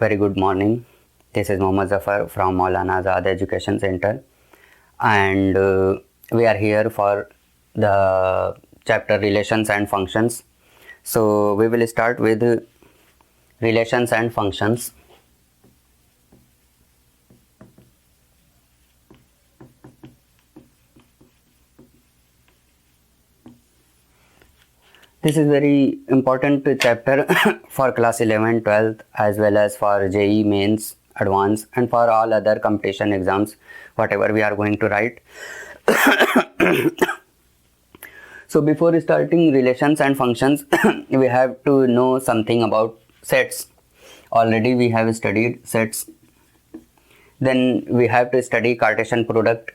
Very good morning. This is Mohammad Zafar from Maulana Azad Education Center, and we are here for the chapter Relations and Functions. So we will start with relations and functions. This is very important chapter for class 11, 12th as well as for JEE mains, advanced, and for all other competition exams, whatever we are going to write. So before starting relations and functions, we have to know something about sets. Already we have studied sets. Then we have to study Cartesian product.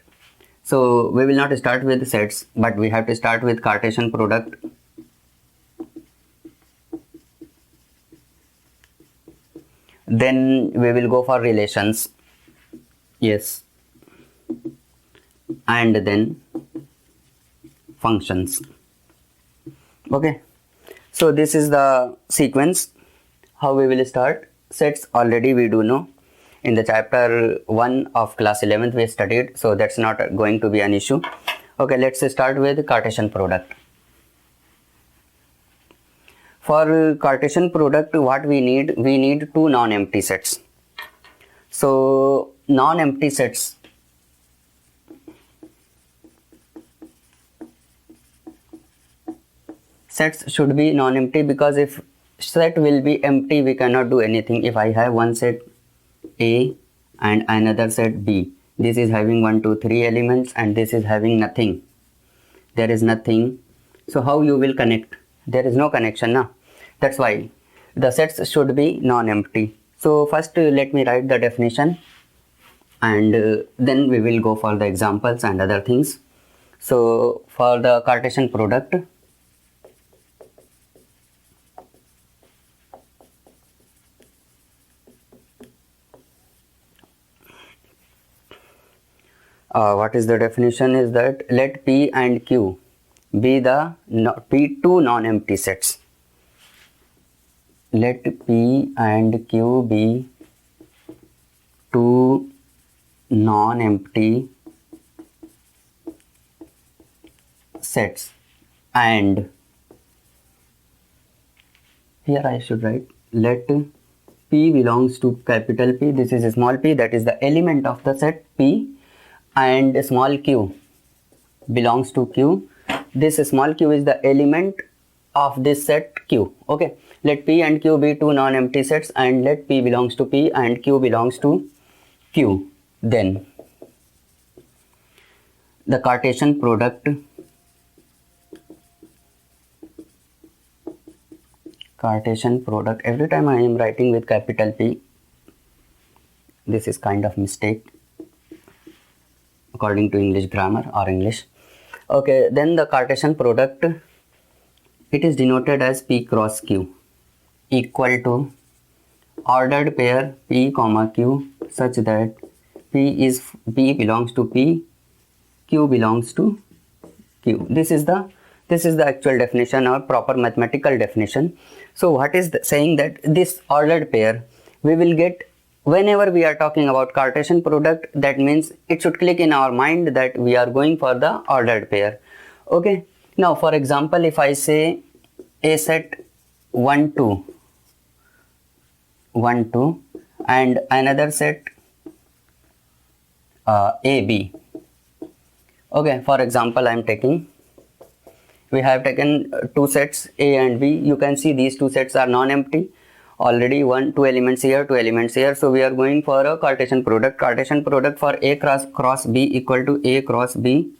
So we will not start with sets, but we have to start with Cartesian product. Then we will go for relations. Yes. And then functions. Okay. So this is the sequence. How we will start? Sets already we do know. In the chapter 1 of class 11th we studied. So that's not going to be an issue. Okay, let's start with Cartesian product. For Cartesian product, what we need two non-empty sets. So non-empty sets, should be non-empty, because if set will be empty, we cannot do anything. If I have one set A and another set B, this is having 1, 2, 3 elements and this is having nothing. There is nothing. So how you will connect? There is no connection now. That's why the sets should be non-empty. So first let me write the definition, and then we will go for the examples and other things. So for the Cartesian product, what is the definition is that let P and Q be the two non-empty sets. Let P and Q be two non-empty sets, and here I should write let P belongs to capital P. This is a small p, that is the element of the set P, and small q belongs to Q. This small q is the element of this set Q. Okay, let P and Q be two non-empty sets, and let P belongs to P and Q belongs to Q. Then the Cartesian product, every time I am writing with capital P, this is kind of mistake according to English grammar or English. Okay, then the Cartesian product, it is denoted as P cross Q equal to ordered pair P comma Q such that P belongs to P, Q belongs to Q. This is the actual definition or proper mathematical definition. So what is saying that this ordered pair we will get whenever we are talking about Cartesian product. That means it should click in our mind that we are going for the ordered pair. Okay, now for example, if I say a set 1, 2 and another set AB. Okay, for example, we have taken two sets A and B. You can see these two sets are non-empty. Already 2 elements here, 2 elements here. So we are going for a Cartesian product. Cartesian product for A cross B equal to A cross B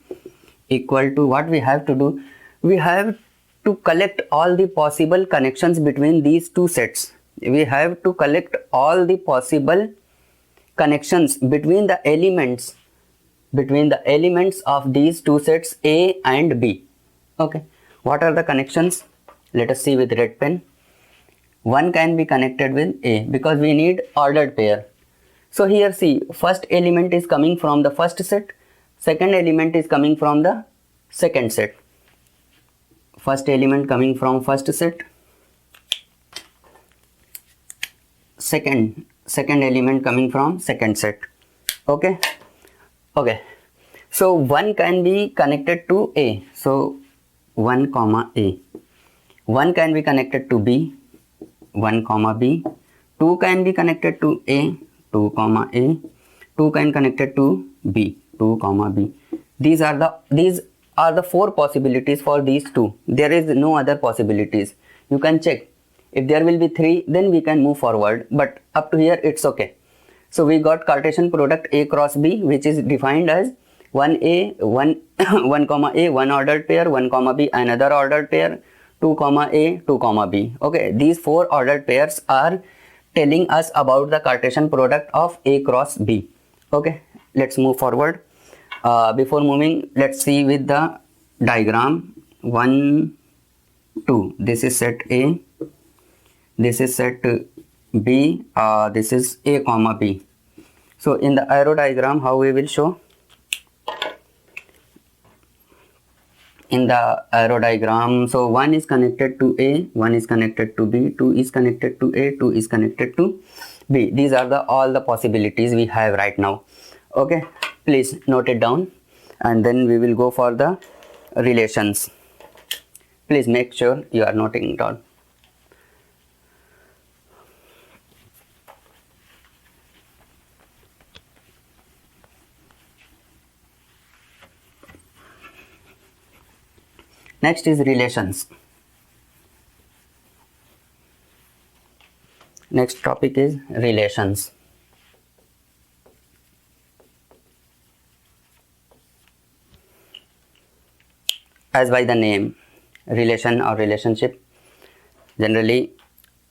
equal to, what we have to do? We have to collect all the possible connections between these two sets. We have to collect all the possible connections between the elements of these two sets A and B. Okay, what are the connections? Let us see with red pen. One can be connected with A because we need ordered pair. So here see, first element is coming from the first set, second element is coming from the second set. First element coming from first set, second second element coming from second set. Okay. Okay. So 1 can be connected to A. So 1 comma A. 1 can be connected to B. 1 comma B. 2 can be connected to A. 2 comma A. 2 can connected to B. 2 comma B. These are the 4 possibilities for these two. There is no other possibilities. You can check. If there will be 3, then we can move forward. But up to here, it's okay. So we got Cartesian product A cross B, which is defined as 1A, 1, 1 comma A, one ordered pair, 1 comma B, another ordered pair, 2 comma A, 2 comma B. Okay, these 4 ordered pairs are telling us about the Cartesian product of A cross B. Okay, let's move forward. Before moving, let's see with the diagram. 1, 2. This is set A. This is set B. This is A comma B. So in the arrow diagram, how we will show? In the arrow diagram, so 1 is connected to A, 1 is connected to B, 2 is connected to A, 2 is connected to B. These are all the possibilities we have right now. Okay, please note it down, and then we will go for the relations. Please make sure you are noting it down. Next is relations. Next topic is relations. As by the name, relation or relationship, generally,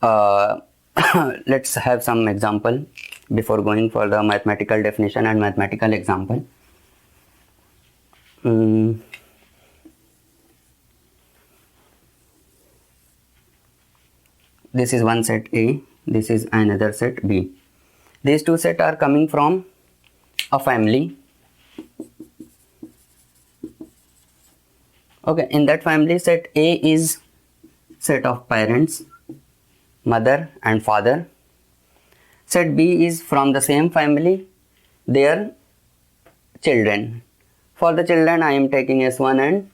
let's have some example before going for the mathematical definition and mathematical example. This is one set A, this is another set B. These two sets are coming from a family. Okay, in that family, set A is set of parents, mother and father. Set B is from the same family, their children. For the children, I am taking S1 and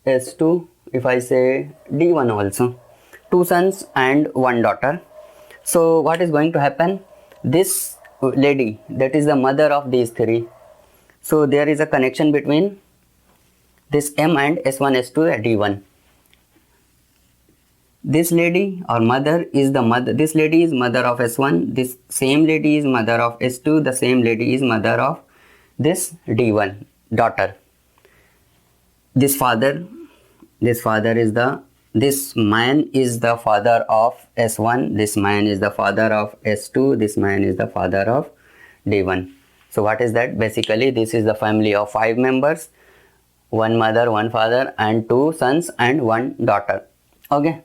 S2. If I say D1 also, 2 sons and 1 daughter. So what is going to happen? This lady, that is the mother of these 3. So there is a connection between this M and S1, S2 and D1. This lady or mother is the mother. This lady is mother of S1. This same lady is mother of S2. The same lady is mother of this D1, daughter. This man is the father of S1. This man is the father of S2. This man is the father of D1. So what is that? Basically, this is the family of 5 members. 1 mother, 1 father, and 2 sons and 1 daughter. Okay.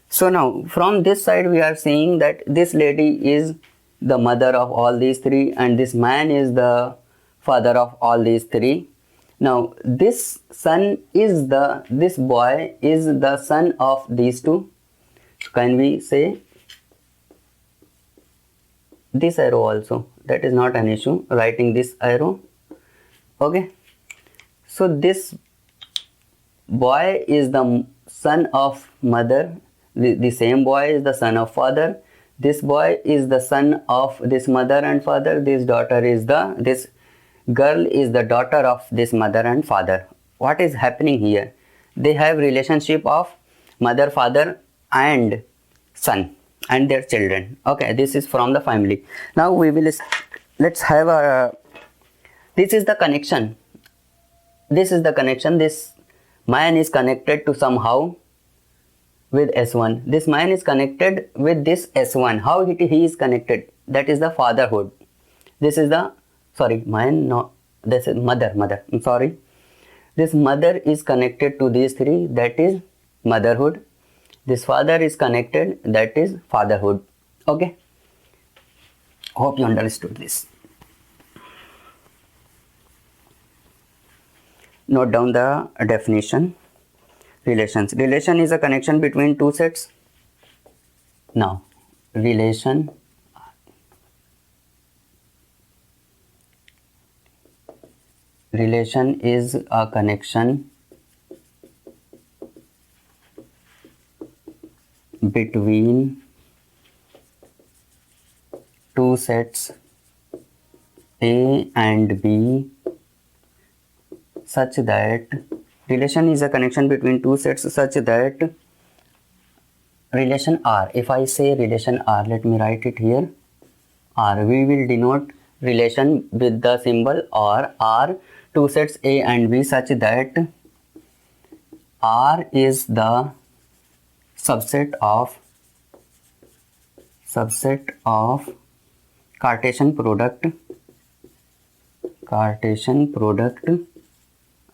So now from this side we are seeing that this lady is the mother of all these 3 and this man is the father of all these 3. Now this boy is the son of these 2. Can we say this arrow also? That is not an issue, writing this arrow. Okay. So this boy is the son of mother. The same boy is the son of father. This boy is the son of this mother and father. This girl is the daughter of this mother and father. What is happening here? They have relationship of mother, father and son and their children. Okay, this is from the family. Now let's have this is the connection. This is the connection. This man is connected to somehow with S1. This man is connected with this S1. How he is connected? That is the fatherhood. This is the, this is mother. I'm sorry. This mother is connected to these 3. That is motherhood. This father is connected. That is fatherhood. Okay. Hope you understood this. Note down the definition. Relations. Relation is a connection between 2 sets. Now, relation relation is a connection between two sets A and B such that relation is a connection between two sets such that relation R. If I say relation R, let me write it here. R, we will denote relation with the symbol or R, two sets A and B such that R is the subset of Cartesian product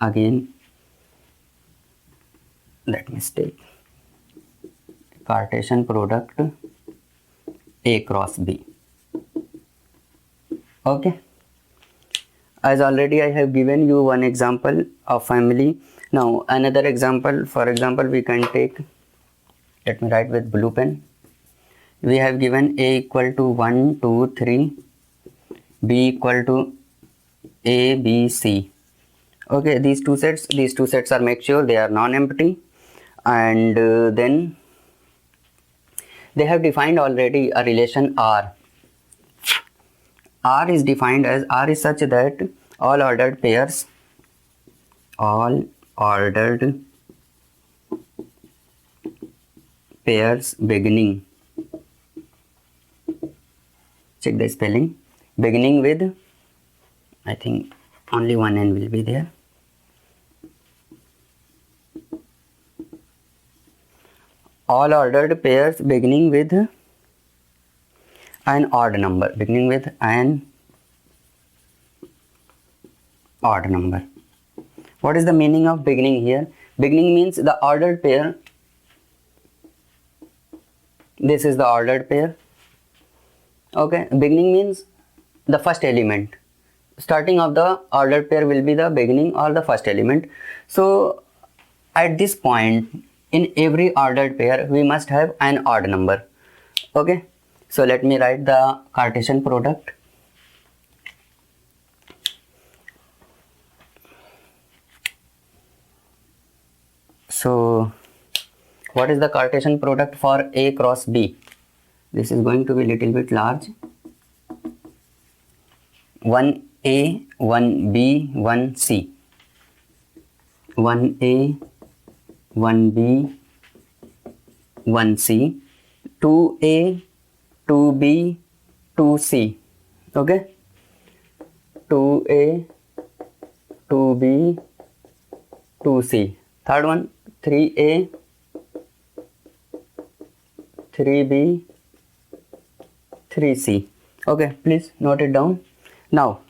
again, that mistake, Cartesian product A cross B. Okay, as already I have given you one example of family. Now another example, for example, we can take, let me write with blue pen. We have given A equal to 1, 2, 3, B equal to A, B, C. Okay, these two sets are, make sure they are non-empty, and then they have defined already a relation R. R is defined as, R is such that all ordered pairs beginning, check the spelling, beginning with, I think only one N will be there. All ordered pairs beginning with an odd number, What is the meaning of beginning here? Beginning means the ordered pair. This is the ordered pair. Okay, beginning means the first element. Starting of the ordered pair will be the beginning or the first element. So at this point, in every ordered pair, we must have an odd number. Okay, so let me write the Cartesian product. So what is the Cartesian product for A cross B? This is going to be little bit large. 1A, 1B, 1C. 1A, 1B, 1C. 2A, 2B, 2C. Okay? 2A, 2B, 2C. Third one, 3A, 3B, 3C. Okay, please note it down. Now,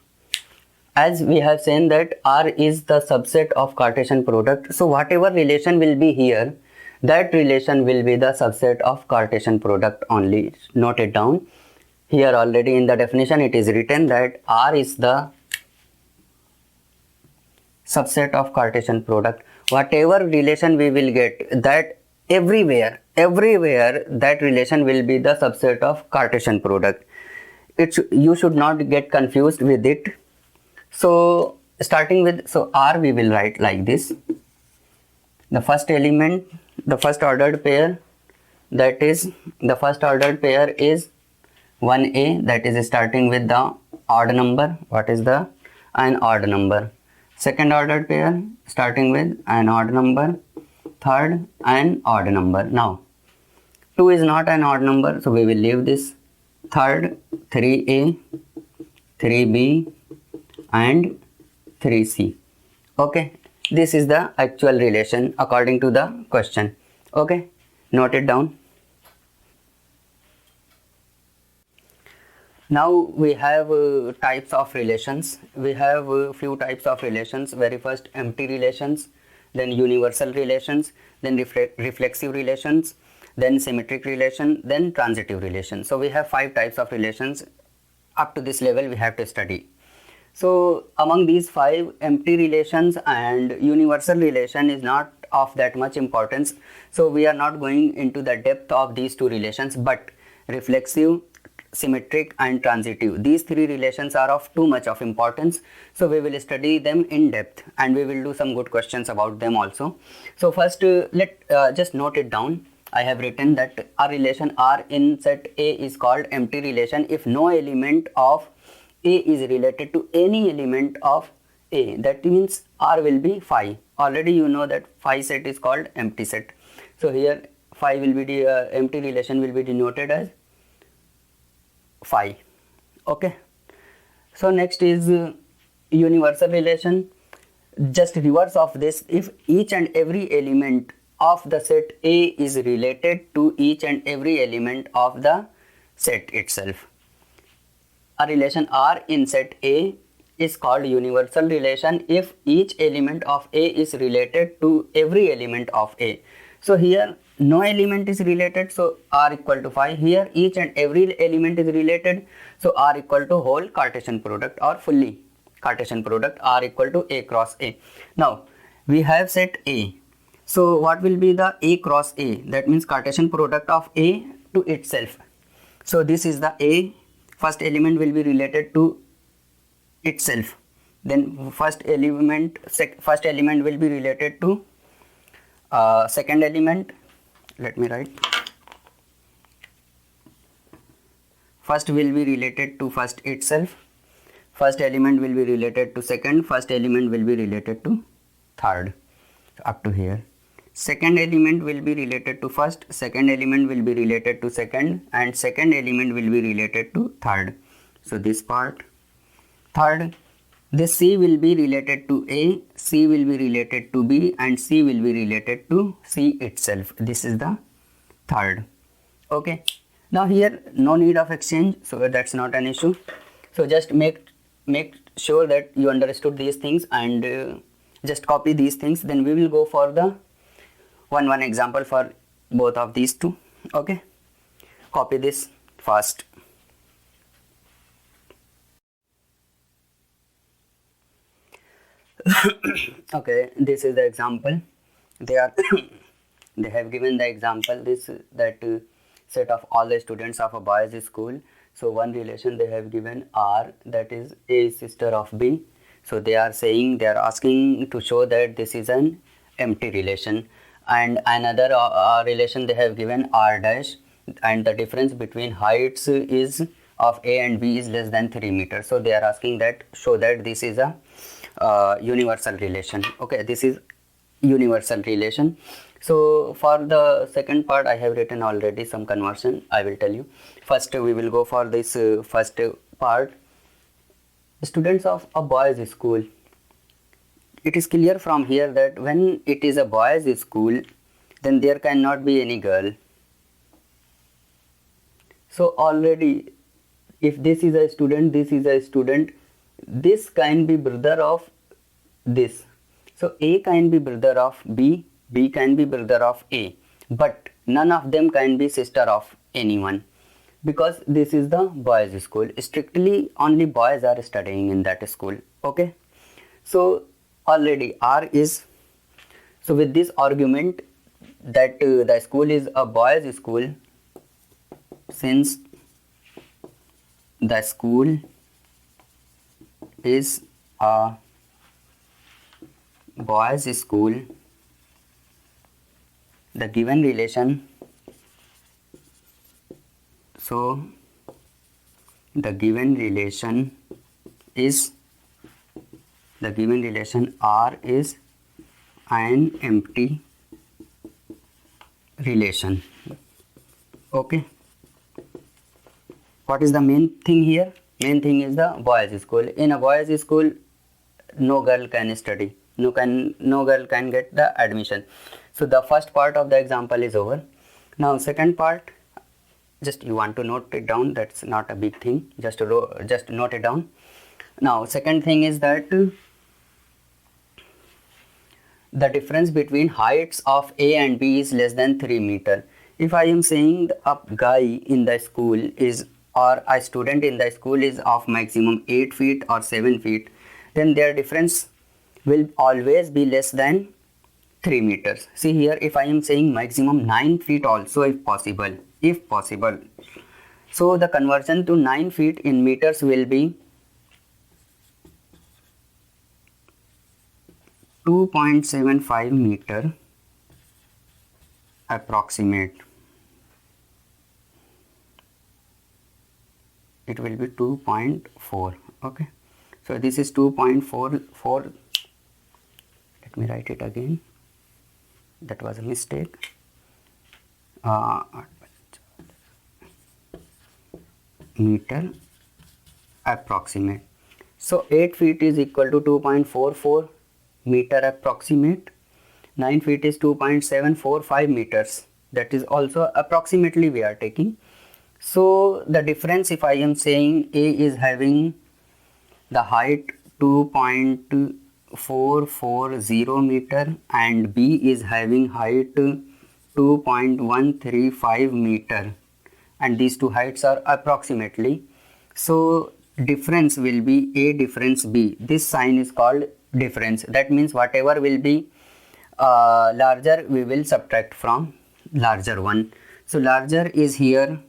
as we have seen that R is the subset of Cartesian product, so whatever relation will be here, that relation will be the subset of Cartesian product only. Note it down. Here already in the definition it is written that R is the subset of Cartesian product. Whatever relation we will get, that everywhere that relation will be the subset of Cartesian product. You should not get confused with it. So starting with, so R we will write like this. The first element, the first ordered pair, that is the first ordered pair is 1A, that is starting with the odd number. What is the? An odd number. Second ordered pair starting with an odd number. Third, an odd number. Now 2 is not an odd number, so we will leave this. Third, 3A, 3B and 3C. Okay, this is the actual relation according to the question. Okay, note it down. Now we have types of relations. We have few types of relations. Very first, empty relations, then universal relations, then reflexive relations, then symmetric relation, then transitive relation. So we have 5 types of relations. Up to this level we have to study. So among these 5, empty relations and universal relation is not of that much importance. So we are not going into the depth of these 2 relations, but reflexive symmetric and transitive. These three relations are of too much of importance, so we will study them in depth and we will do some good questions about them also. So first let just note it down. I have written that a relation R in set A is called empty relation if no element of A is related to any element of A. That means R will be phi. Already you know that phi set is called empty set. So here phi will be the empty relation will be denoted as phi. Okay. So next is universal relation. Just reverse of this. If each and every element of the set A is related to each and every element of the set itself. A relation R in set A is called universal relation if each element of A is related to every element of A. So here no element is related, so R equal to phi. Here each and every element is related, so R equal to whole Cartesian product or fully Cartesian product, R equal to A cross A. Now we have set A. So what will be the A cross A? That means Cartesian product of A to itself. So this is the A. First element will be related to itself. Then first element will be related to second element. Let me write. First will be related to first itself. First element will be related to second. First element will be related to third. Up to here. Second element will be related to first, second element will be related to second, and second element will be related to third. So this part. Third, this C will be related to A, C will be related to B, and C will be related to C itself. This is the third. Okay. Now here no need of exchange, so that's not an issue. So just make sure that you understood these things and just copy these things. Then we will go for the one example for both of these two. Okay, copy this fast. Okay, this is the example. They have given the example that set of all the students of a boys school. So one relation they have given R, that is A is sister of B. So they are asking to show that this is an empty relation. And another relation they have given R dash, and the difference between heights is of A and B is less than 3 meters. So they are asking that show that this is a universal relation. Okay, this is universal relation. So for the second part I have written already some conversion. I will tell you. First we will go for this first part. Students of a boys school. It is clear from here that when it is a boys school, then there cannot be any girl. So already if this is a student, this is a student, this can be brother of this. So A can be brother of B, B can be brother of A, but none of them can be sister of anyone, because this is the boys school. Strictly only boys are studying in that school. Okay, so already R is, so with this argument that the school is a boys school, since the school is a boys school, the given relation, so the given relation R is an empty relation. Okay, what is the main thing here? Main thing is the boys school. In a boys school no girl can study, no girl can get the admission. So the first part of the example is over. Now second part, just you want to note it down, that's not a big thing, just note it down. Now second thing is that the difference between heights of A and B is less than 3 meters. If I am saying a guy in the school is, or a student in the school is of maximum 8 feet or 7 feet, then their difference will always be less than 3 meters. See here, if I am saying maximum 9 feet also if possible, So the conversion to 9 feet in meters will be 2.75 meter approximate. It will be 2.4. Okay, so this is 2.44. Let me write it again, that was a mistake. Meter approximate. So 8 feet is equal to 2.44 meter approximate. 9 feet is 2.745 meters. That is also approximately we are taking. So the difference, if I am saying A is having the height 2.440 meter and B is having height 2.135 meter, and these two heights are approximately, so difference will be A difference B. This sign is called difference. That means whatever will be larger we will subtract from larger one. So larger is here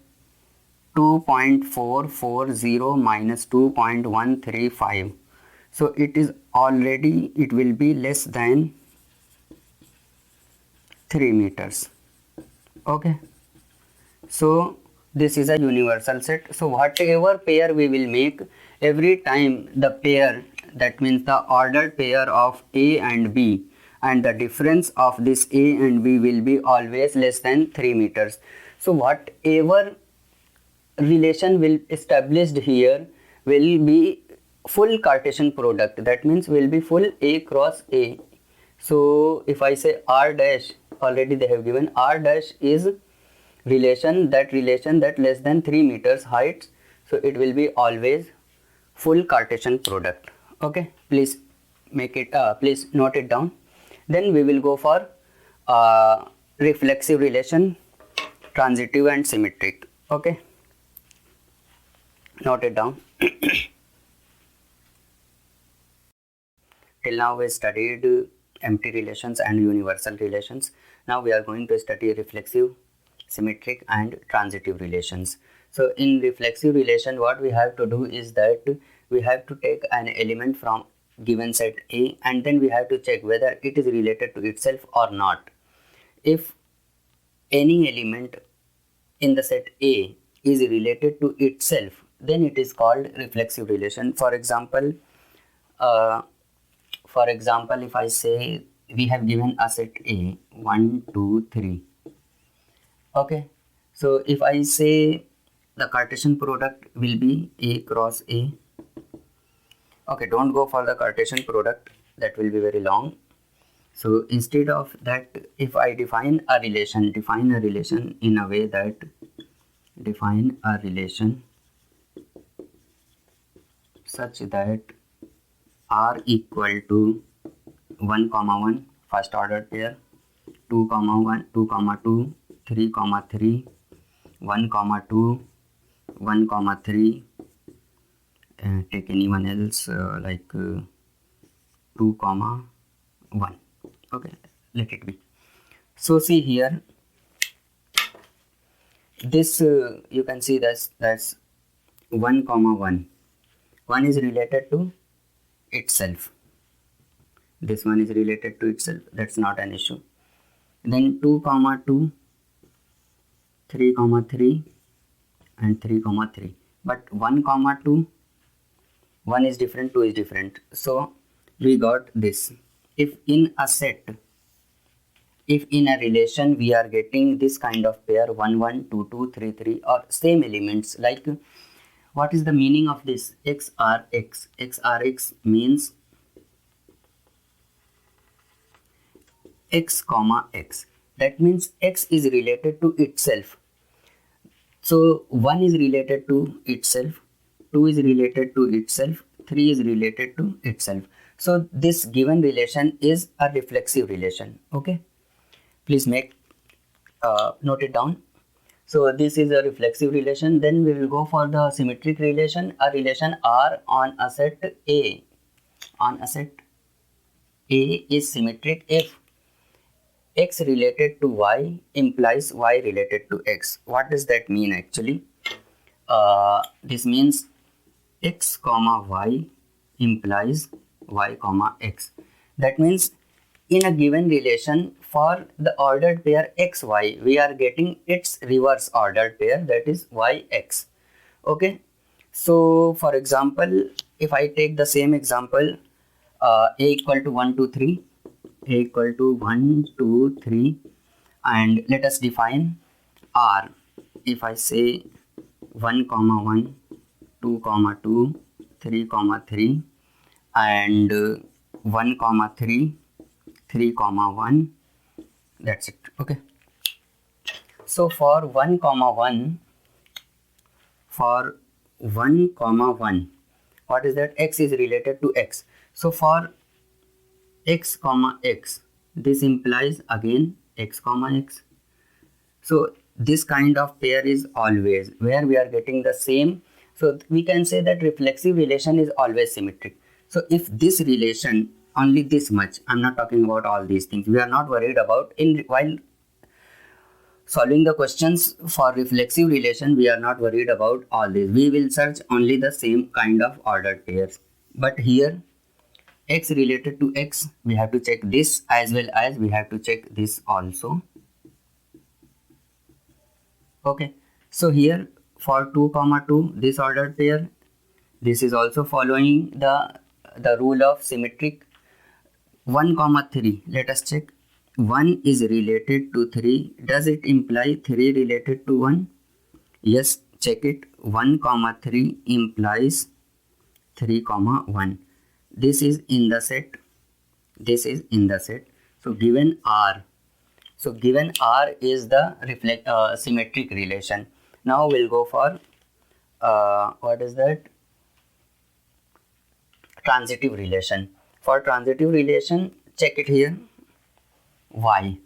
2.440 minus 2.135. So it is already, it will be less than 3 meters. Okay, so this is a universal set. So whatever pair we will make, every time the pair, that means the ordered pair of A and B, and the difference of this A and B will be always less than 3 meters. So whatever relation will established here will be full Cartesian product. That means will be full A cross A. So if I say R dash, already they have given R dash is relation that less than 3 meters height. So it will be always full Cartesian product. Okay, please make it, please note it down. Then we will go for reflexive relation, transitive and symmetric. Okay, note it down. Till now we studied empty relations and universal relations. Now we are going to study reflexive, symmetric and transitive relations. So in reflexive relation, what we have to do is that we have to take an element from given set A, and then we have to check whether it is related to itself or not. If any element in the set A is related to itself, then it is called reflexive relation. For example, if I say we have given a set A 1, 2, 3. Okay, so if I say the Cartesian product will be A cross A. Okay, don't go for the Cartesian product, that will be very long. So instead of that, if I define a relation in a way that define a relation such that R equal to 1, 1 first order pair, 2, 1, 2, 2, 3, 3, 1, 2, 1, 3, take anyone else like 2, 1. Okay, let it be. So see here, this you can see that's 1, 1. 1 is related to itself. This one is related to itself. That's not an issue. Then 2, 2, 3, 3 and 3, 3. But 1, 2, 1 is different, 2 is different. So we got this. If in a set, if in a relation we are getting this kind of pair 1, 1, 2, 2, 3, 3 or same elements, like what is the meaning of this? XRX. XRX means x comma x. That means x is related to itself. So 1 is related to itself, 2 is related to itself, 3 is related to itself. So this given relation is a reflexive relation. Okay, please make note it down. So this is a reflexive relation. Then we will go for the symmetric relation, a relation R on a set A. On a set A is symmetric if x related to y implies y related to x. What does that mean actually? this means x comma y implies y comma x. That means in a given relation for the ordered pair xy, we are getting its reverse ordered pair, that is yx. Okay, so for example, if I take the same example, a equal to 1 2 3, a equal to 1 2 3, and let us define r. If I say 1 comma 1, 2 comma 2, 3 comma 3, and 1 comma 3, 3 comma 1, that's it. Okay, so for 1 comma 1, for 1 comma 1, what is that? X is related to x. So for x comma x, this implies again x comma x. So this kind of pair is always where we are getting the same. So we can say that reflexive relation is always symmetric. So if this relation only this much, I'm not talking about all these things, we are not worried about in while solving the questions for reflexive relation, we are not worried about all this. We will search only the same kind of ordered pairs. But here x related to x, we have to check this as well as we have to check this also. Okay, so here for 2 comma 2, this ordered pair, this is also following the rule of symmetric. 1 comma 3, let us check. 1 is related to 3. Does it imply 3 related to 1? Yes, check it. 1 comma 3 implies 3 comma 1. This is in the set. This is in the set. So given R. So given R is the symmetric relation. Now we'll go for what is that? Transitive relation. For transitive relation, check it here. Y.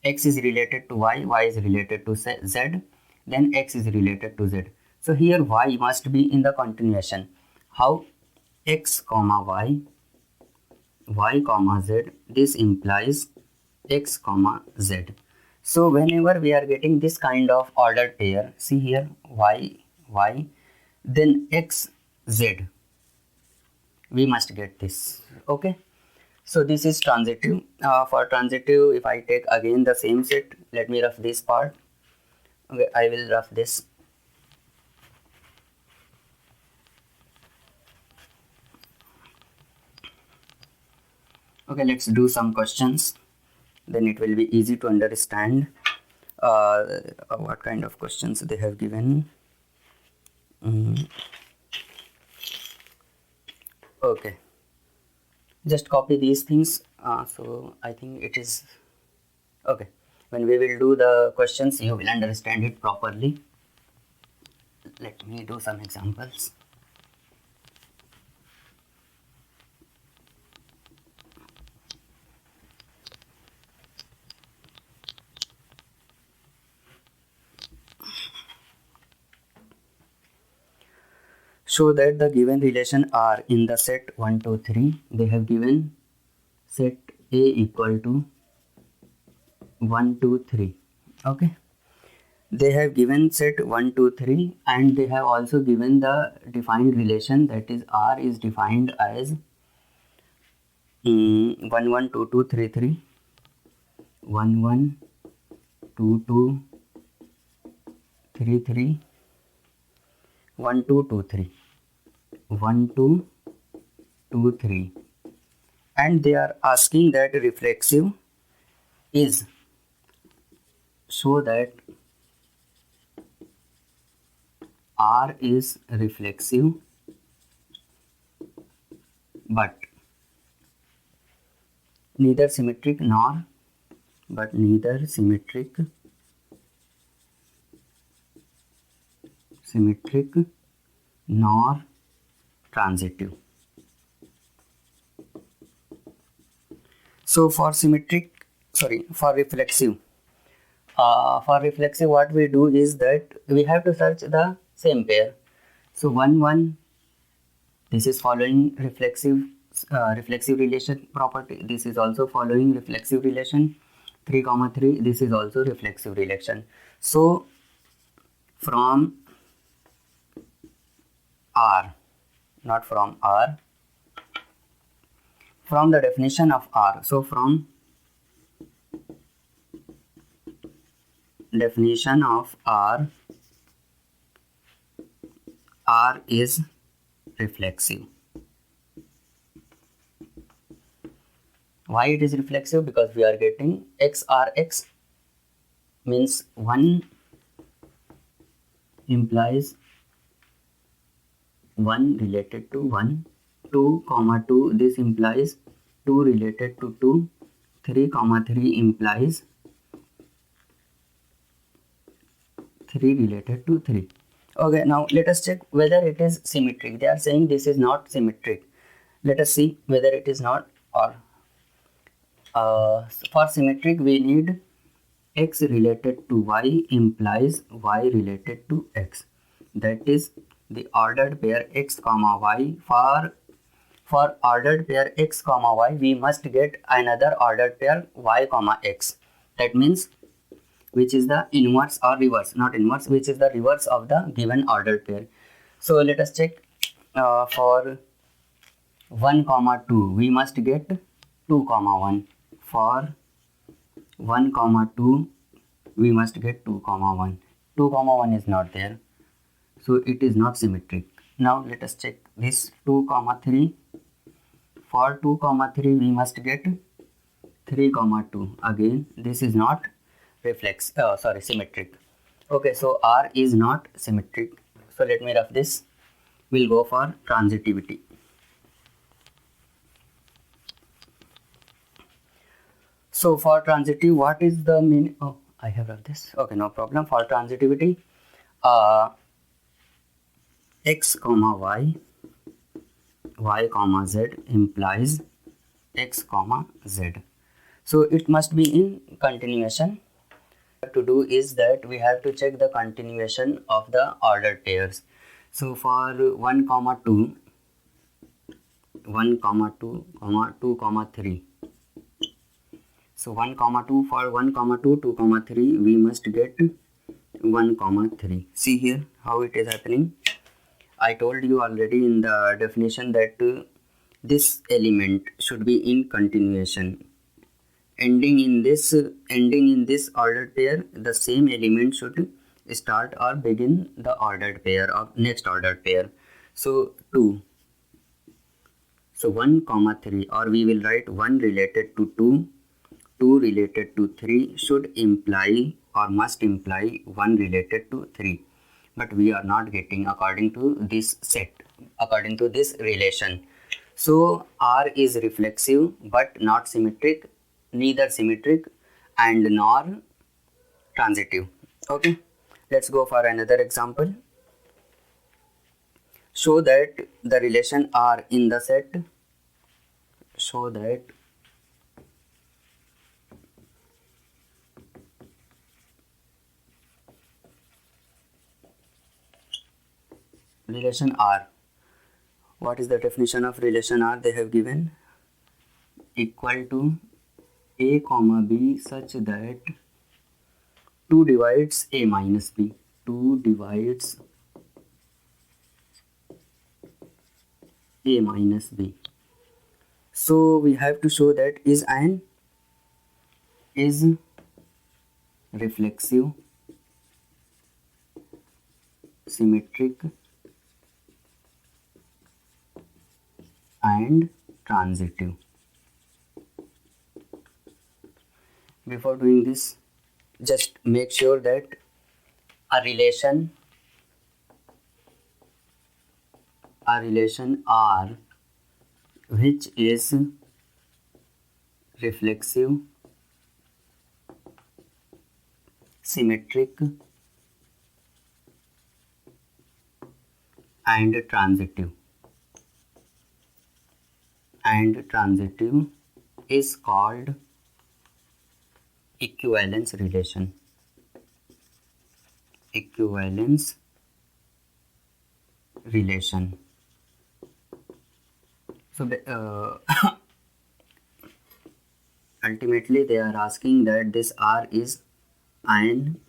X is related to y, y is related to z, then x is related to z. So here y must be in the continuation. How? X comma y, y comma z, this implies x comma z. So whenever we are getting this kind of ordered pair, see here y, y, then x, z, we must get this. Okay, so this is transitive. For transitive, if I take again the same set, let me rough this part. Okay, I will rough this. Okay, let's do some questions, then it will be easy to understand what kind of questions they have given. Okay, just copy these things. So I think it is okay. When we will do the questions, you will understand it properly. Let me do some examples. Show that the given relation R in the set 1 2 3, they have given set A equal to 1 2 3. Okay, they have given set 1 2 3 and they have also given the defined relation, that is R is defined as 1 1 2 2 3 3, 1 1 2 2 3 3, 1 2 2 3, 1 2 2 3, and they are asking that reflexive is, show that R is reflexive but neither symmetric nor nor transitive. So for reflexive, what we do is that we have to search the same pair. So 1 1, this is following reflexive relation property. This is also following reflexive relation. 3 3, this is also reflexive relation. So from R, not from R, from the definition of R. So from definition of R, R is reflexive. Why it is reflexive? Because we are getting XRX, means 1 implies 1 related to 1, 2 comma 2, this implies 2 related to 2, 3 comma 3 implies 3 related to 3. Okay, now let us check whether it is symmetric. They are saying this is not symmetric. Let us see whether it is not, or for symmetric we need x related to y implies y related to x. That is the ordered pair x comma y. For ordered pair x comma y, we must get another ordered pair y comma x. That means which is the inverse or reverse, not inverse, which is the reverse of the given ordered pair. So let us check for 1 comma 2, we must get 2 comma 1. For 1 comma 2, we must get 2 comma 1. 2 comma 1 is not there, so it is not symmetric. Now let us check this 2 comma 3. For 2 comma 3, we must get 3 comma 2. Again, this is not symmetric. Okay, so R is not symmetric. So let me rough this. We'll go for transitivity. So for transitive, what is the meaning? Oh, I have roughed this. Okay, no problem. For transitivity, x comma y, y comma z implies x comma z. So it must be in continuation. What to do is that we have to check the continuation of the ordered pairs. So for 1 comma 2, 1 comma 2 comma 2 comma 3. So 1 comma 2, for 1 comma 2, 2 comma 3, we must get 1 comma 3. See here how it is happening. I told you already in the definition that this element should be in continuation. Ending in this ordered pair, the same element should start or begin the ordered pair of next ordered pair. So 2. So 1 comma 3, or we will write 1 related to 2, 2 related to 3 should imply or must imply 1 related to 3. But we are not getting according to this set, according to this relation. So R is reflexive but not symmetric, neither symmetric and nor transitive. Okay, let's go for another example. Show that the relation R in the set, show that relation R. What is the definition of relation R? They have given equal to a comma b such that 2 divides a minus b. 2 divides a minus b. So we have to show that is reflexive, symmetric and transitive. Before doing this, just make sure that a relation R which is reflexive, symmetric and transitive is called equivalence relation. Equivalence relation. So ultimately they are asking that this R is an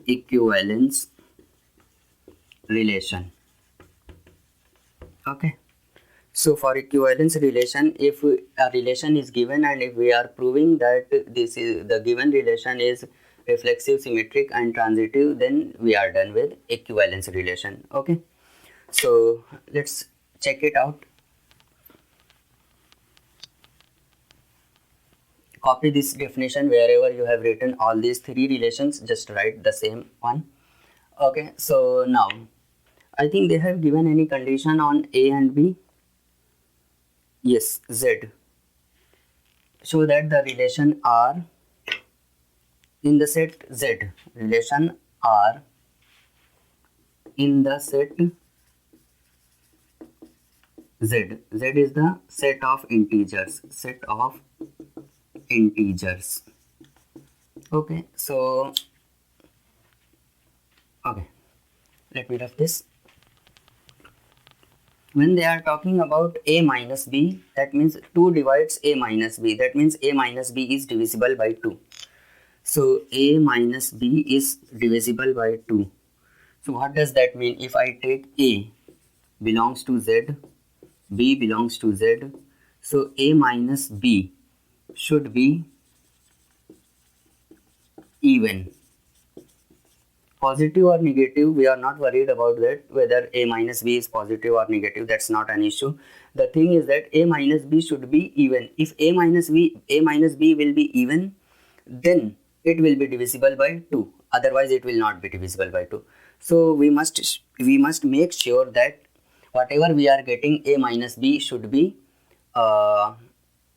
equivalence relation. So for equivalence relation, if a relation is given and if we are proving that this is the given relation is reflexive, symmetric and transitive, then we are done with equivalence relation. Okay, so let's check it out. Copy this definition wherever you have written all these three relations, just write the same one. Okay, so now I think they have given any condition on A and B. Yes, Z. Show that the relation R in the set Z, relation R in the set Z. Z is the set of integers, Okay, so okay, let me write this. When they are talking about A minus B, that means 2 divides A minus B. That means A minus B is divisible by 2. So A minus B is divisible by 2. So what does that mean? If I take A belongs to Z, B belongs to Z, so A minus B should be even. Positive or negative, we are not worried about that, whether A minus B is positive or negative, that's not an issue. The thing is that A minus B should be even. If A minus B will be even, then it will be divisible by 2. Otherwise, it will not be divisible by 2. So we must make sure that whatever we are getting A minus B should be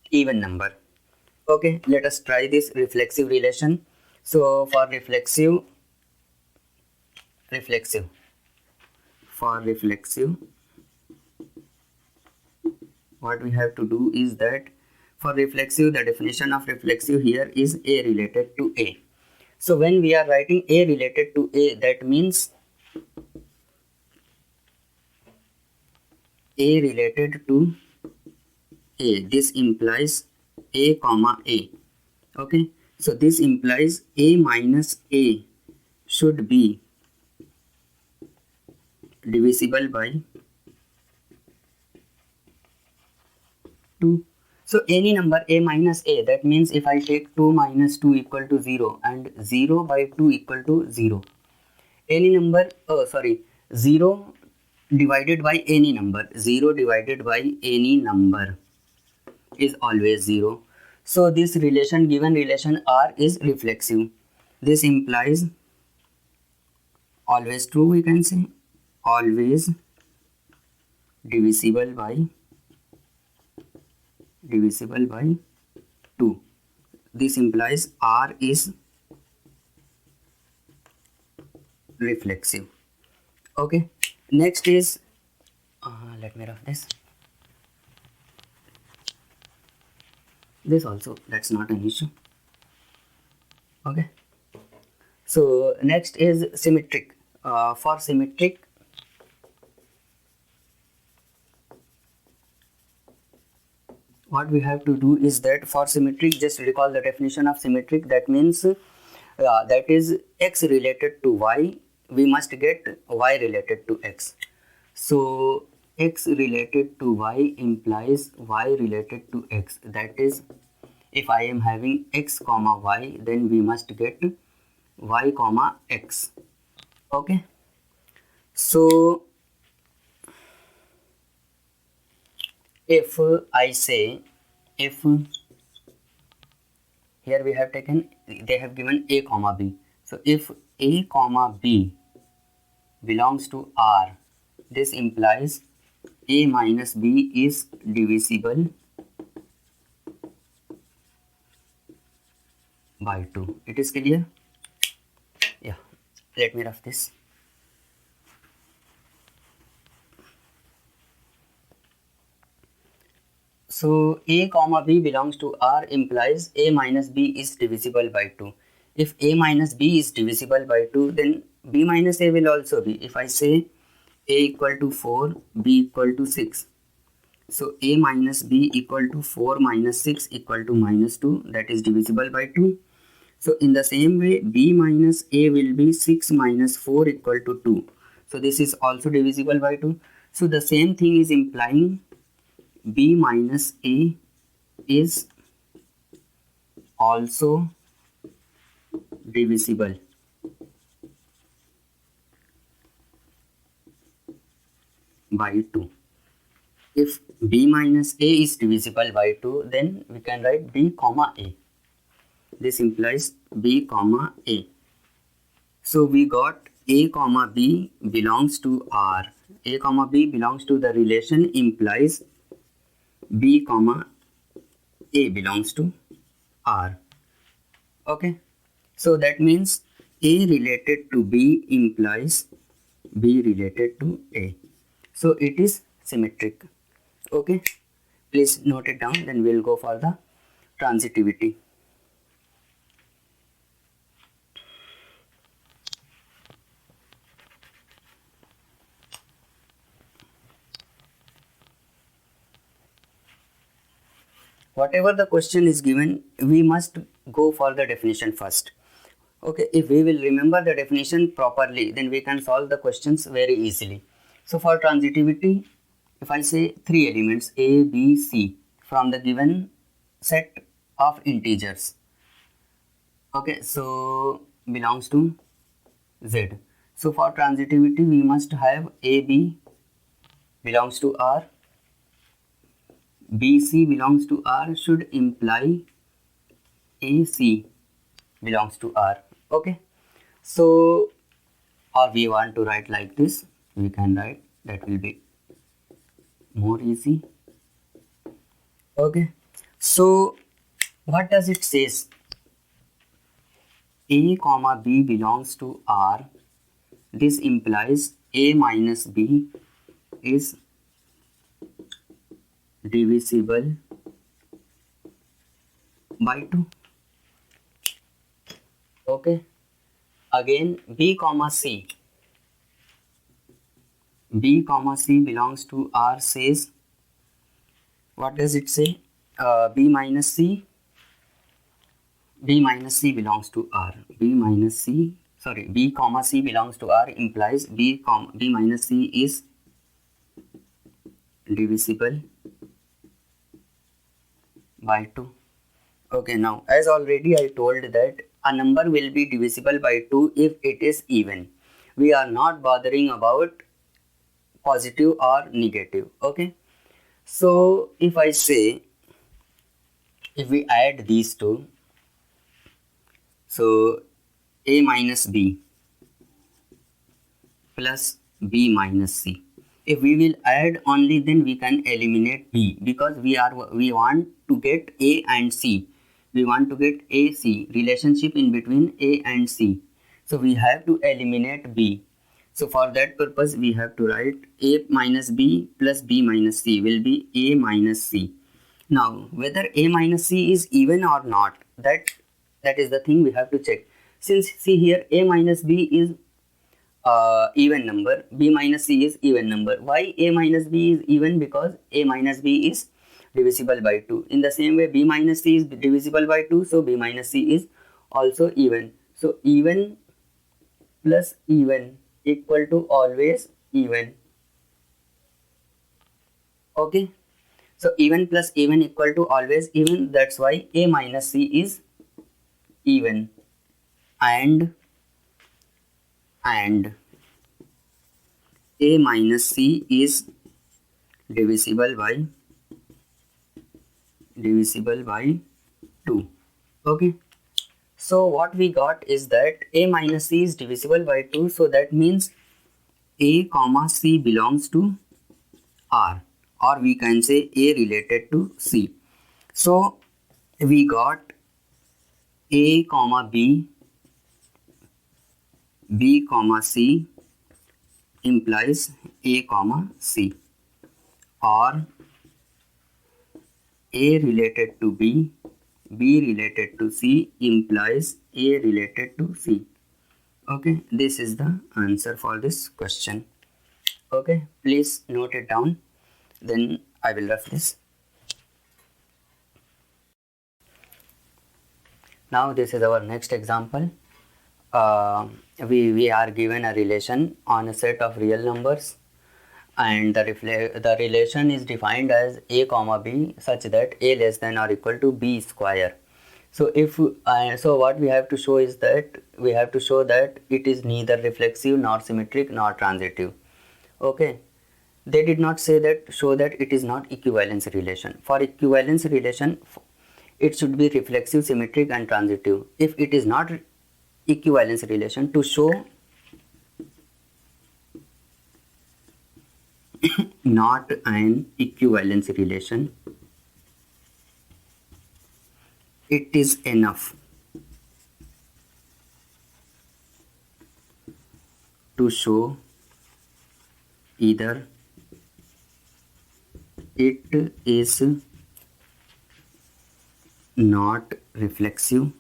even number. Okay, let us try this reflexive relation. So for reflexive, what we have to do is that for reflexive, the definition of reflexive here is A related to A. So when we are writing A related to A, that means A related to A. This implies A comma A. Okay, so this implies A minus A should be divisible by 2. So any number A minus A, that means if I take 2 minus 2 equal to 0 and 0 by 2 equal to 0. Any number, 0 divided by any number, 0 divided by any number is always 0. So this relation, given relation R is reflexive. This implies always true, we can say, always divisible by 2. This implies R is reflexive. Okay, next is let me write this also, that's not an issue. Okay, so next is symmetric. For symmetric, what we have to do is that for symmetric, just recall the definition of symmetric. That means that is x related to y, we must get y related to x. So x related to y implies y related to x. That is, if I am having x comma y, then we must get y comma x. Okay, so if I say, if here we have taken, they have given A comma B. So if A comma B belongs to R, this implies A minus B is divisible by 2. It is clear? Yeah, let me write this. So A comma B belongs to R implies A minus B is divisible by 2. If A minus B is divisible by 2, then B minus A will also be. If I say A equal to 4, B equal to 6. So A minus B equal to 4 minus 6 equal to minus 2, that is divisible by 2. So in the same way, B minus A will be 6 minus 4 equal to 2. So this is also divisible by 2. So the same thing is implying B minus A is also divisible by 2. If B minus A is divisible by 2, then we can write B comma A. This implies B comma A. So we got A comma B belongs to R. A comma B belongs to the relation implies B comma A belongs to R. Okay. So that means A related to B implies B related to A. So it is symmetric. Okay. Please note it down, then we'll go for the transitivity. Whatever the question is given, we must go for the definition first. Okay, if we will remember the definition properly, then we can solve the questions very easily. So for transitivity, if I say three elements A, B, C from the given set of integers, okay, so belongs to Z. So for transitivity, we must have A, B belongs to R, B, C belongs to R should imply A, C belongs to R. Okay, so or we want to write like this, we can write, that will be more easy. Okay, so what does it says? A comma B belongs to R. This implies A minus B is divisible by 2. Okay, again B comma C belongs to R says, what does it say? B minus C belongs to R. B comma C belongs to R implies B minus C is divisible by 2. Okay, now as already I told that a number will be divisible by 2 if it is even. We are not bothering about positive or negative. Okay, so if I say, if we add these two, so A minus B plus B minus C. If we will add only, then we can eliminate B, because we want to get A and C. We want to get AC, relationship in between A and C. So we have to eliminate B. So for that purpose, we have to write A minus B plus B minus C will be A minus C. Now, whether A minus C is even or not, that is the thing we have to check. Since see here, A minus B is even number, B minus C is even number. Why A minus B is even? Because A minus B is divisible by 2. In the same way, B minus C is divisible by 2, so B minus C is also even. So even plus even equal to always even. Okay, so even plus even equal to always even. That's why A minus C is even, and A minus C is divisible by 2. Okay, so what we got is that A minus C is divisible by 2, so that means A comma C belongs to R, or we can say A related to C. So we got A comma B comma C implies A comma C, or A related to B related to C implies A related to C. Okay, this is the answer for this question. Okay, please note it down, then I will ref this. Now this is our next example. We are given a relation on a set of real numbers, and the relation is defined as a comma b such that a less than or equal to b square. So if so what we have to show is that we have to show that it is neither reflexive nor symmetric nor transitive. Okay, they did not say that, show that it is not equivalence relation. For equivalence relation, it should be reflexive, symmetric and transitive. If it is not equivalence relation, to show not an equivalence relation, it is enough to show either it is not reflexive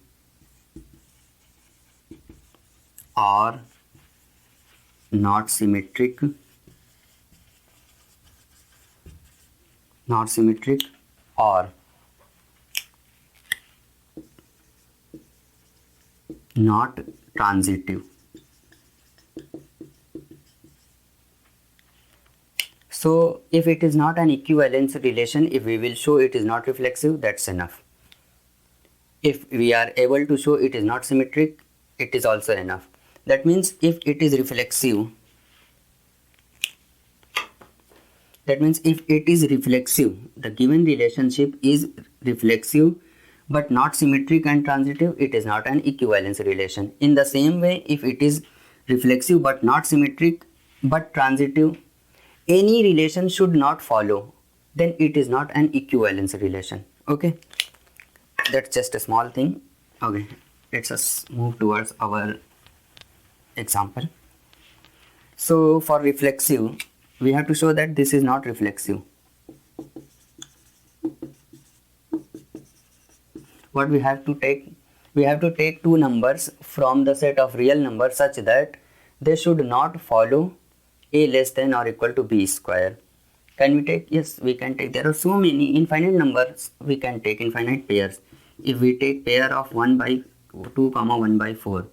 or not symmetric or not transitive. So if it is not an equivalence relation, if we will show it is not reflexive, that's enough. If we are able to show it is not symmetric, it is also enough. That means if it is reflexive, the given relationship is reflexive but not symmetric and transitive, it is not an equivalence relation. In the same way, if it is reflexive but not symmetric but transitive, any relation should not follow, then it is not an equivalence relation. Okay, that's just a small thing. Okay, let's us move towards our example. So for reflexive, we have to show that this is not reflexive. What we have to take? We have to take two numbers from the set of real numbers such that they should not follow a less than or equal to b square. Can we take? Yes, we can take. There are so many infinite numbers we can take, infinite pairs. If we take pair of 1 by 2 comma 1 by 4,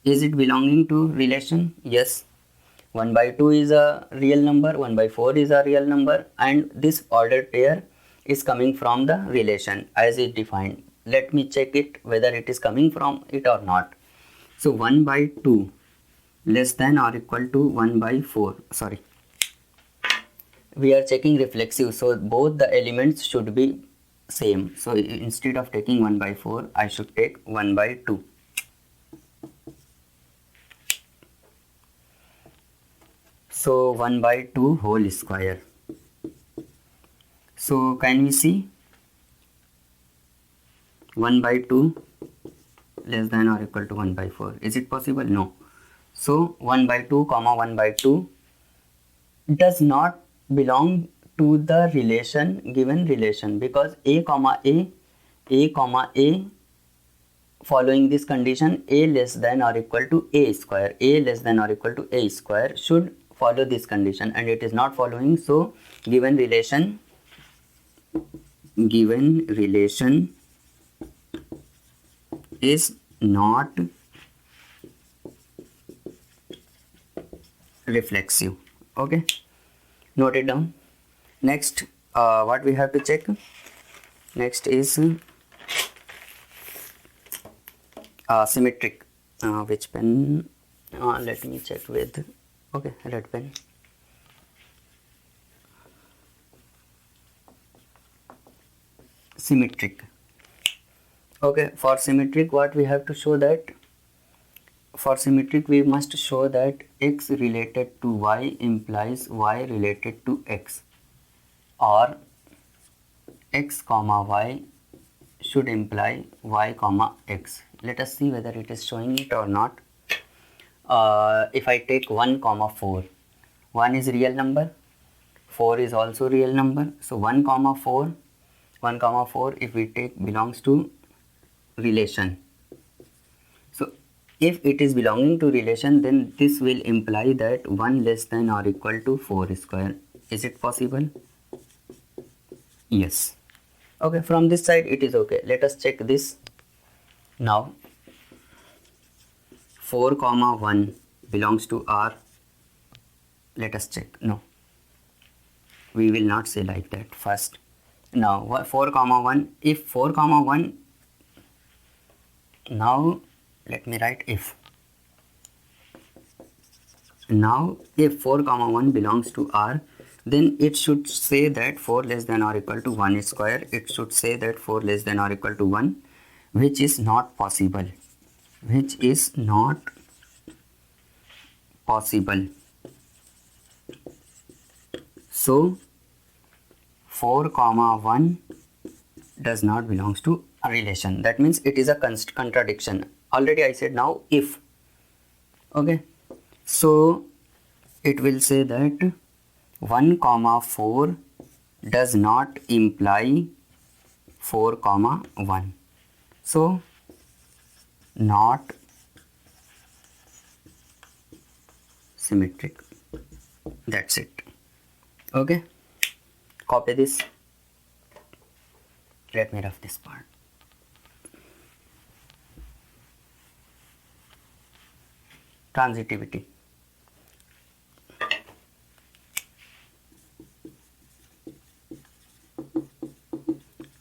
is it belonging to relation? Yes. 1 by 2 is a real number, 1 by 4 is a real number, and this ordered pair is coming from the relation as it defined. Let me check it whether it is coming from it or not. So 1 by 2 less than or equal to 1 by 4. Sorry. We are checking reflexive, so both the elements should be same. So instead of taking 1 by 4, I should take 1 by 2. So 1 by 2 whole square. So can we see 1 by 2 less than or equal to 1 by 4? Is it possible? No. So 1 by 2 comma 1 by 2 does not belong to the relation, given relation, because a comma a following this condition, a less than or equal to a square, a less than or equal to a square should follow this condition, and it is not following. So given relation is not reflexive. Okay, note it down. Next, what we have to check next is symmetric. Which pen? Let me check with, okay, red pen. Symmetric. Okay, for symmetric, what we have to show that, for symmetric we must show that x related to y implies y related to x, or x comma y should imply y comma x. Let us see whether it is showing it or not. If I take 1 comma 4, 1 is real number, 4 is also real number. So 1 comma 4 if we take belongs to relation. So if it is belonging to relation, then this will imply that 1 less than or equal to 4 square. Is it possible? Yes. Okay, from this side it is okay. Let us check this now. 4 comma 1 belongs to R, let us check. No, we will not say like that. First, now 4 comma 1, if 4 comma 1, now let me write if. Now if 4 comma 1 belongs to R, then it should say that 4 less than or equal to 1 square. It should say that 4 less than or equal to 1, which is not possible. Which is not possible. So 4 comma 1 does not belongs to a relation. That means it is a contradiction. Already I said now if. Okay. So it will say that 1 comma 4 does not imply 4 comma 1. So not symmetric. That's it. Okay. Copy this. Let me rough this part. Transitivity.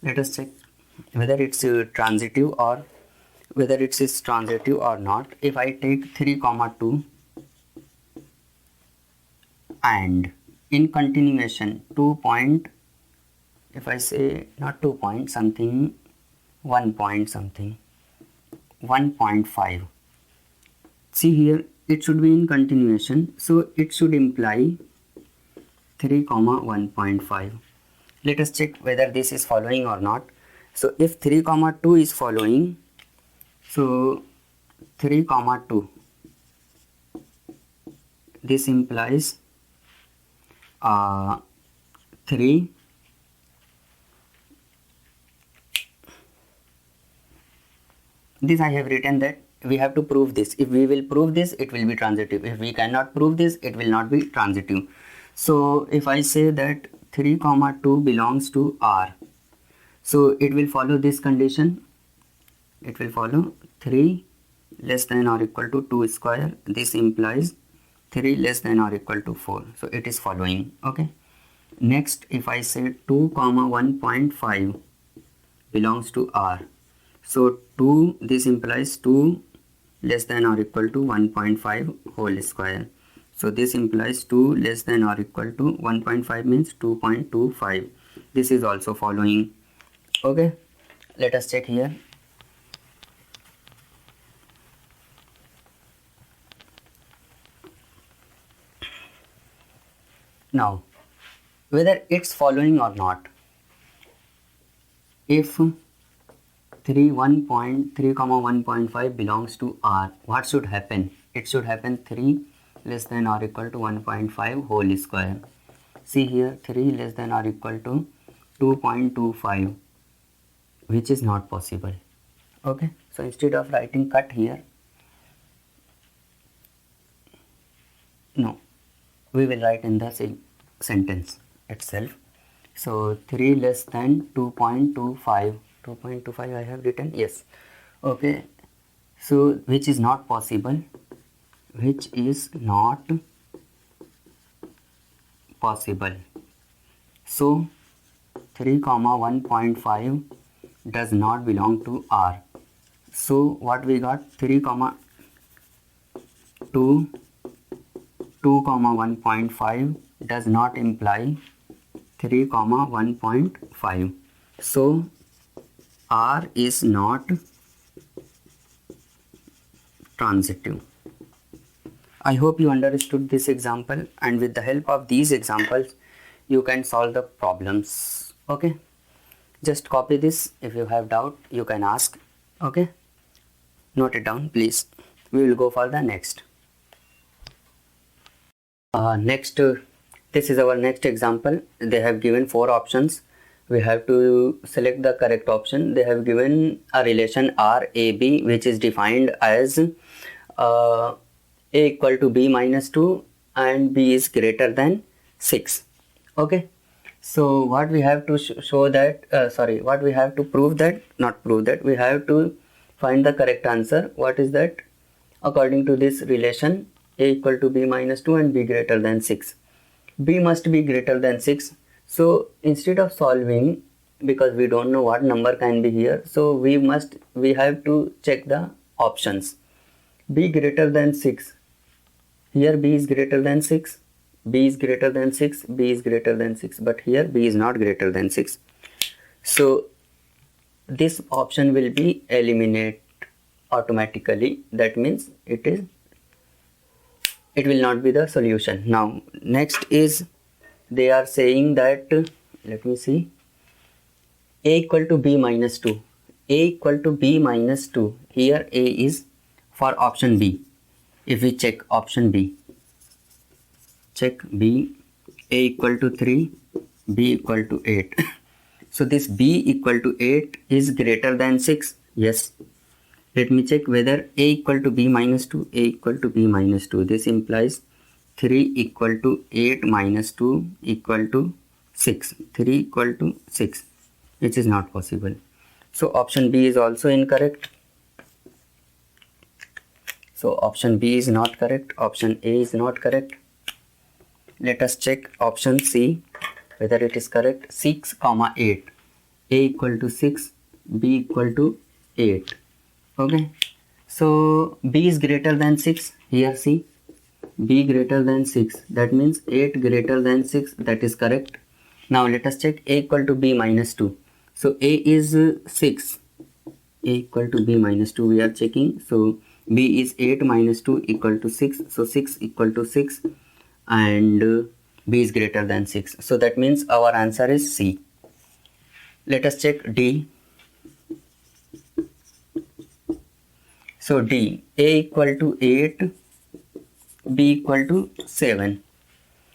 Let us check whether it's transitive or whether it is transitive or not. If I take 3 comma 2 and in continuation 2 point, if I say not 2 point something, 1 point something, 1.5. See here, it should be in continuation, so it should imply 3 comma 1.5. Let us check whether this is following or not. So if 3 comma 2 is following, so 3 comma 2, this implies 3 this I have written that we have to prove this. If we will prove this, it will be transitive. If we cannot prove this, it will not be transitive. So if I say that 3 comma 2 belongs to R, so it will follow this condition. It will follow 3 less than or equal to 2 square. This implies 3 less than or equal to 4. So it is following. Okay. Next, if I say 2 comma 1.5 belongs to R, so 2, this implies 2 less than or equal to 1.5 whole square. So this implies 2 less than or equal to 1.5 means 2.25. This is also following. Okay. Let us check here. Now, whether it's following or not, if 3 comma 1.5 belongs to R, what should happen? It should happen 3 less than or equal to 1.5 whole square. See here, 3 less than or equal to 2.25, which is not possible. Okay, so instead of writing cut here, no, we will write in the sentence itself. So 3 less than 2.25, 2.25 I have written, yes. Okay, so which is not possible, which is not possible. So 3 comma 1.5 does not belong to R. So what we got, 3 comma 2 comma 1.5 does not imply 3 comma 1.5. So R is not transitive. I hope you understood this example, and with the help of these examples you can solve the problems. Okay, just copy this. If you have doubt, you can ask. Okay, note it down please. We will go for the next. This is our next example. They have given 4 options. We have to select the correct option. They have given a relation RAB, which is defined as A equal to B minus 2 and B is greater than 6. Okay, so what we have to show that, what we have to prove that, not prove that, we have to find the correct answer. What is that? According to this relation, a equal to b minus 2 and b greater than 6. B must be greater than 6. So instead of solving, because we don't know what number can be here, so we have to check the options. B greater than 6. Here b is greater than 6, b is greater than 6, b is greater than 6, but here b is not greater than 6. So this option will be eliminated automatically. That means it will not be the solution. Now next is, they are saying that, let me see, a equal to b minus 2. A equal to b minus 2. Here a is for option B. If we check option B, check B, a equal to 3, b equal to 8. So this b equal to 8 is greater than 6. Yes. Let me check whether a equal to b minus 2, a equal to b minus 2. This implies 3 equal to 8 minus 2 equal to 6. 3 equal to 6, which is not possible. So option B is also incorrect. So option B is not correct. Option A is not correct. Let us check option C whether it is correct. 6, 8. A equal to 6, B equal to 8. Okay. So B is greater than 6. Here see, B greater than 6. That means 8 greater than 6. That is correct. Now let us check A equal to B minus 2. So A is 6. A equal to B minus 2 we are checking. So B is 8 minus 2 equal to 6. So 6 equal to 6 and B is greater than 6. So that means our answer is C. Let us check D. So D, A equal to 8, B equal to 7.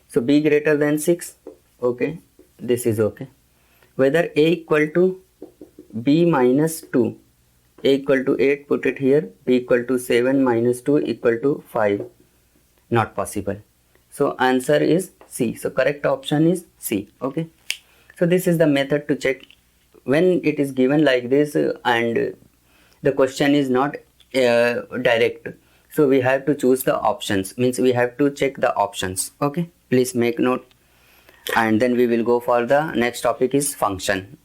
So B greater than 6. Okay, this is okay. Whether A equal to B minus 2, A equal to 8, put it here, B equal to 7 minus 2 equal to 5. Not possible. So answer is C. So correct option is C. Okay. So this is the method to check when it is given like this and the question is not direct. So we have to choose the options, means we have to check the options. Okay. Please make note. And then we will go for the next topic is function.